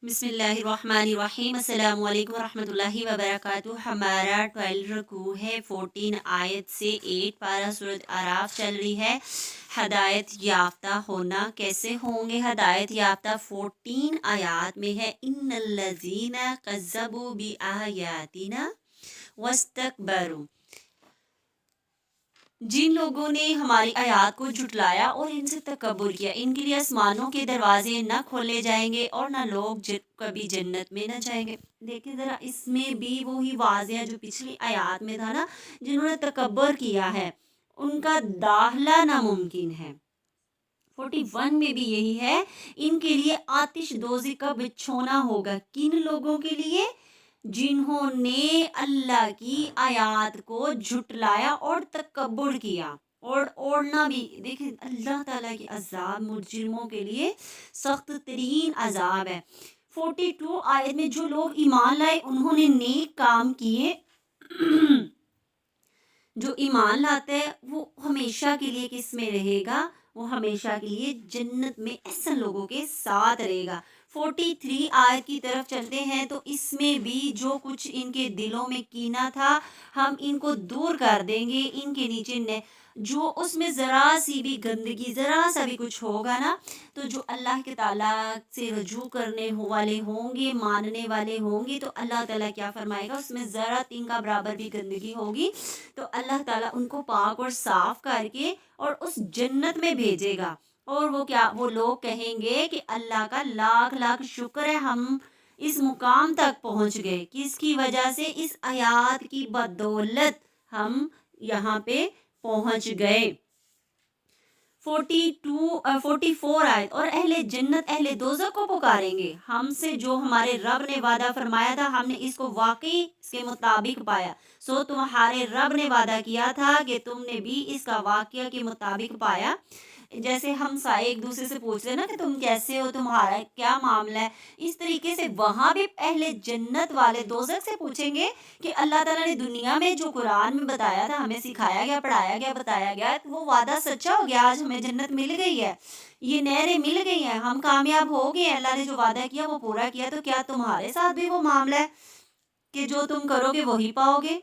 بسم اللہ الرحمن الرحیم۔ السلام علیکم ورحمۃ اللہ وبرکاتہ۔ ہمارا 12 رکوع ہے، 14 آیت سے 8 پارہ سورۃ اعراف چل رہی ہے۔ ہدایت یافتہ ہونا، کیسے ہوں گے ہدایت یافتہ؟ 14 آیات میں ہے ان الذین کذبوا بآیاتنا واستکبروا، جن لوگوں نے ہماری آیات کو جھٹلایا اور ان سے تکبر کیا، ان کے لیے آسمانوں کے دروازے نہ کھولے جائیں گے اور نہ لوگ کبھی جنت میں نہ جائیں گے۔ دیکھیں ذرا، اس میں بھی وہی واضح جو پچھلی آیات میں تھا نا، جنہوں نے تکبر کیا ہے ان کا داخلہ ناممکن ہے۔ 41 میں بھی یہی ہے، ان کے لیے آتش دوزی کا بچھونا ہوگا۔ کن لوگوں کے لیے؟ جنہوں نے اللہ کی آیات کو جھٹلایا اور تکبر کیا اور اوڑنا بھی۔ دیکھیں اللہ تعالیٰ کی عذاب مجرموں کے لیے سخت ترین عذاب ہے۔ 42 آیت میں جو لوگ ایمان لائے، انہوں نے نیک کام کیے، جو ایمان لاتا ہے وہ ہمیشہ کے لیے کس میں رہے گا؟ وہ ہمیشہ کے لیے جنت میں احسن لوگوں کے ساتھ رہے گا۔ 43 آیت کی طرف چلتے ہیں تو اس میں بھی جو کچھ ان کے دلوں میں کینہ تھا، ہم ان کو دور کر دیں گے۔ ان کے نیچے جو اس میں ذرا سی بھی گندگی، ذرا سا بھی کچھ ہوگا نا، تو جو اللہ کے تعالیٰ سے رجوع کرنے والے ہوں گے، ماننے والے ہوں گے، تو اللہ تعالیٰ کیا فرمائے گا؟ اس میں ذرا تنکا برابر بھی گندگی ہوگی تو اللہ تعالیٰ ان کو پاک اور صاف کر کے اور اس جنت میں بھیجے گا۔ اور وہ لوگ کہیں گے کہ اللہ کا لاکھ لاکھ شکر ہے، ہم اس مقام تک پہنچ گئے۔ کس کی وجہ سے؟ اس آیات کی بدولت ہم یہاں پہ پہنچ گئے۔ 44 آیت، اور اہل جنت اہل دوزخ کو پکاریں گے، ہم سے جو ہمارے رب نے وعدہ فرمایا تھا، ہم نے اس کو واقعی اس کے مطابق پایا۔ سو تمہارے رب نے وعدہ کیا تھا کہ تم نے بھی اس کا واقعہ کے مطابق پایا۔ جیسے ہم ایک دوسرے سے پوچھ رہے نا کہ تم کیسے ہو، تمہارا کیا معاملہ ہے، اس طریقے سے وہاں بھی اہل جنت والے دوزخ سے پوچھیں گے کہ اللہ تعالیٰ نے دنیا میں جو قرآن میں بتایا تھا، ہمیں سکھایا گیا، پڑھایا گیا، بتایا گیا، وہ وعدہ سچا ہو گیا؟ آج ہمیں جنت مل گئی ہے، یہ نہریں مل گئی ہیں، ہم کامیاب ہو گئے ہیں، اللہ نے جو وعدہ کیا وہ پورا کیا، تو کیا تمہارے ساتھ بھی وہ معاملہ ہے کہ جو تم کرو گے وہی پاؤ گے؟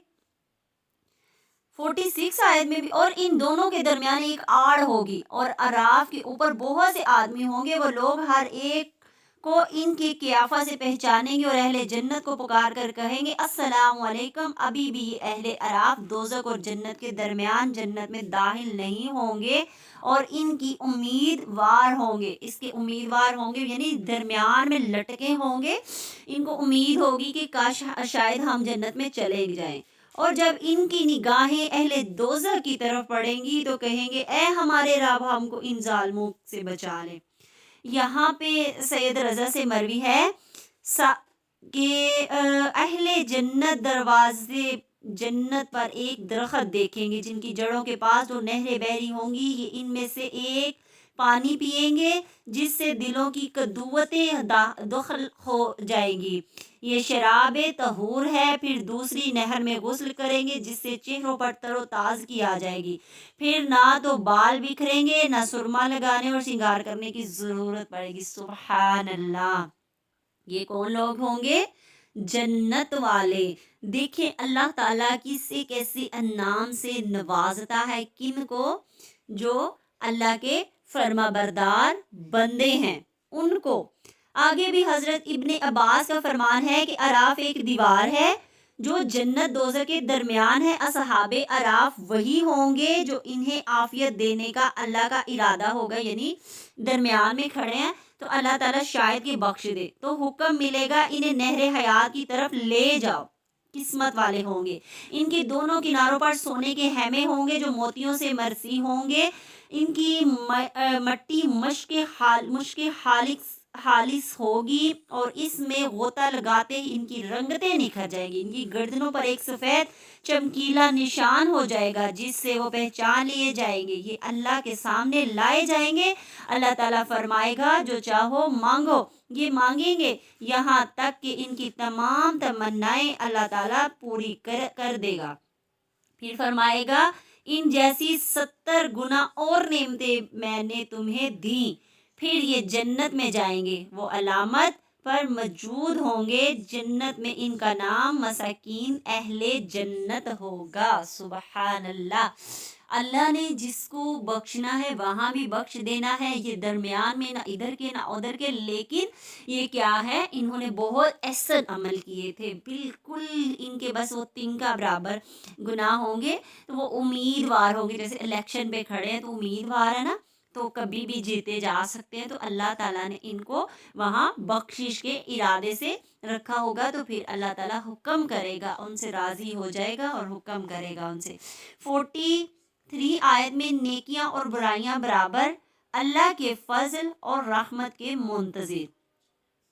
46 آیت میں بھی، اور ان دونوں کے درمیان ایک آڑ ہوگی اور اعراف کے اوپر بہت سے آدمی ہوں گے، وہ لوگ ہر ایک کو ان کے قیافہ سے پہچانیں گے اور اہل جنت کو پکار کر کہیں گے السلام علیکم۔ ابھی بھی یہ اہل اعراف دوزخ اور جنت کے درمیان جنت میں داخل نہیں ہوں گے اور ان کی امیدوار ہوں گے، اس کے امیدوار ہوں گے یعنی درمیان میں لٹکے ہوں گے، ان کو امید ہوگی کہ کاش شاید ہم جنت میں چلے جائیں۔ اور جب ان کی نگاہیں اہل دوزخ کی طرف پڑیں گی تو کہیں گے اے ہمارے رب، ہم کو ان ظالموں سے بچا لے۔ یہاں پہ سید رضا سے مروی ہے کہ اہل جنت دروازے جنت پر ایک درخت دیکھیں گے جن کی جڑوں کے پاس جو نہریں بہری ہوں گی، یہ ان میں سے ایک پانی پئیں گے جس سے دلوں کی قدوتیں دخل ہو جائیں گی، یہ شراب طہور ہے۔ پھر دوسری نہر میں غسل کریں گے جس سے چہروں پر تر و تازگی آ جائے گی، پھر نہ تو بال بکھریں گے، نہ سرما لگانے اور سنگار کرنے کی ضرورت پڑے گی۔ سبحان اللہ! یہ کون لوگ ہوں گے؟ جنت والے۔ دیکھیں اللہ تعالیٰ کسی کیسی انعام سے نوازتا ہے کن کو؟ جو اللہ کے فرما بردار بندے ہیں ان کو۔ آگے بھی حضرت ابن عباس کا فرمان ہے کہ اعراف ایک دیوار ہے جو جنت دوزخ کے درمیان ہے، اصحاب اعراف وہی ہوں گے جو انہیں عافیت دینے کا اللہ کا ارادہ ہوگا، یعنی درمیان میں کھڑے ہیں تو اللہ تعالیٰ شاید کہ بخش دے، تو حکم ملے گا انہیں نہر حیات کی طرف لے جاؤ، قسمت والے ہوں گے۔ ان کے دونوں کناروں پر سونے کے خیمے ہوں گے جو موتیوں سے مرصوص ہوں گے، ان کی مٹی مشک خالص ہوگی اور اس میں غوطہ لگاتے ہی ان کی رنگتیں نکھر جائیں گی، ان کی گردنوں پر ایک سفید چمکیلا نشان ہو جائے گا جس سے وہ پہچان لیے جائیں گے، یہ اللہ کے سامنے لائے جائیں گے۔ اللہ تعالیٰ فرمائے گا جو چاہو مانگو، یہ مانگیں گے یہاں تک کہ ان کی تمام تمنائیں اللہ تعالیٰ پوری کر دے گا۔ پھر فرمائے گا ان جیسی 70 گنا اور نعمتیں میں نے تمہیں دیں، پھر یہ جنت میں جائیں گے۔ وہ علامت پر موجود ہوں گے، جنت میں ان کا نام مساکین اہل جنت ہوگا۔ سبحان اللہ۔ اللہ نے جس کو بخشنا ہے وہاں بھی بخش دینا ہے، یہ درمیان میں نہ ادھر کے نہ ادھر کے، لیکن یہ کیا ہے، انہوں نے بہت احسن عمل کیے تھے، بالکل ان کے بس وہ تنکا برابر گناہ ہوں گے تو وہ امیدوار ہوں گے، جیسے الیکشن پہ کھڑے ہیں تو امیدوار ہے نا، تو کبھی بھی جیتے جا سکتے ہیں، تو اللہ تعالیٰ نے ان کو وہاں بخشش کے ارادے سے رکھا ہوگا، تو پھر اللہ تعالیٰ حکم کرے گا، ان سے راضی ہو جائے گا اور حکم کرے گا ان سے۔ 43 آیت میں نیکیاں اور برائیاں برابر، اللہ کے فضل اور رحمت کے منتظر،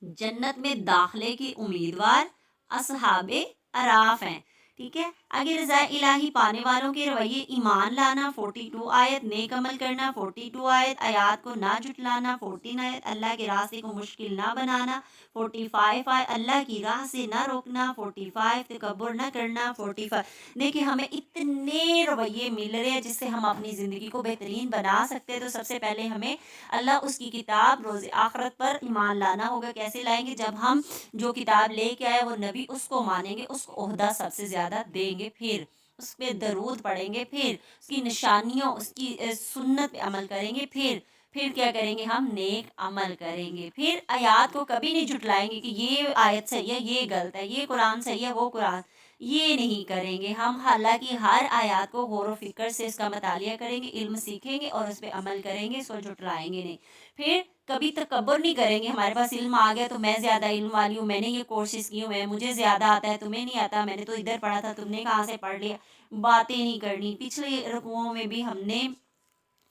جنت میں داخلے کے امیدوار اصحاب اعراف ہیں۔ ٹھیک ہے، آگے رضا الہی پانے والوں کے رویے، ایمان لانا 42 آیت، نیک عمل کرنا 42 آیت، آیات کو نہ جھٹلانا 14 آیت، اللہ کے راستے کو مشکل نہ بنانا 45 آیت، اللہ کی راہ سے نہ روکنا 45، تکبر نہ کرنا 45۔ دیکھیں ہمیں اتنے رویے مل رہے ہیں جس سے ہم اپنی زندگی کو بہترین بنا سکتے ہیں، تو سب سے پہلے ہمیں اللہ اس کی کتاب روز آخرت پر ایمان لانا ہوگا۔ کیسے لائیں گے؟ جب ہم جو کتاب لے کے آئے وہ نبی، اس کو مانیں گے، اس کو عہدہ سب سے زیادہ دیں گے، پھر اس پہ درود پڑھیں گے، پھر اس کی نشانیوں، اس کی سنت پہ عمل کریں گے، پھر کیا کریں گے؟ ہم نیک عمل کریں گے، پھر آیات کو کبھی نہیں جھٹلائیں گے کہ یہ آیت صحیح ہے، یہ غلط ہے، یہ قرآن صحیح ہے، وہ قرآن، یہ نہیں کریں گے ہم۔ حالانکہ ہر آیات کو غور و فکر سے اس کا مطالعہ کریں گے، علم سیکھیں گے اور اس پہ عمل کریں گے، اس کو جھٹلائیں گے نہیں۔ پھر کبھی تکبر نہیں کریں گے، ہمارے پاس علم آ گیا تو میں زیادہ علم والی ہوں، میں نے یہ کورسز کی ہوئے ہیں، مجھے زیادہ آتا ہے، تمہیں نہیں آتا، میں نے تو ادھر پڑھا تھا، تم نے کہاں سے پڑھ لیا، باتیں نہیں کرنی۔ پچھلے رکوعوں میں بھی ہم نے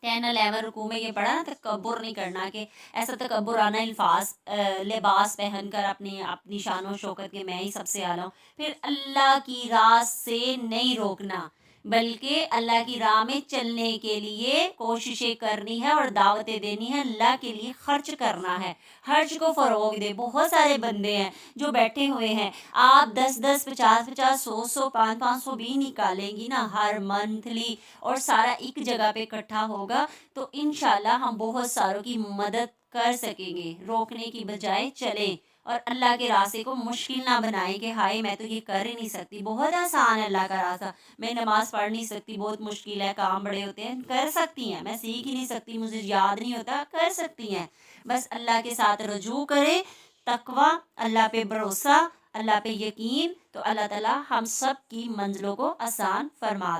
10 11 رکوع میں یہ پڑھا نا، تکبر نہیں کرنا، کہ ایسا تکبر آنا الفاظ لباس پہن کر اپنی شان و شوکت کے میں ہی سب سے اعلیٰ ہوں۔ پھر اللہ کی راہ سے نہیں روکنا، بلکہ اللہ کی راہ میں چلنے کے لیے کوششیں کرنی ہے اور دعوتیں دینی ہے، اللہ کے لیے خرچ کرنا ہے، خرچ کو فروغ دے۔ بہت سارے بندے ہیں جو بیٹھے ہوئے ہیں، آپ 10 50 50 100 500 بھی نکالیں گی نا ہر منتھلی، اور سارا ایک جگہ پہ اکٹھا ہوگا، تو انشاءاللہ ہم بہت ساروں کی مدد کر سکیں گے۔ روکنے کی بجائے چلیں اور اللہ کے راستے کو مشکل نہ بنائیں کہ ہائے میں تو یہ کر ہی نہیں سکتی، بہت آسان ہے اللہ کا راستہ، میں نماز پڑھ نہیں سکتی، بہت مشکل ہے، کام بڑے ہوتے ہیں، کر سکتی ہیں، میں سیکھ ہی نہیں سکتی، مجھے یاد نہیں ہوتا، کر سکتی ہیں، بس اللہ کے ساتھ رجوع کریں، تقوی، اللہ پہ بھروسہ، اللہ پہ یقین، تو اللہ تعالیٰ ہم سب کی منزلوں کو آسان فرما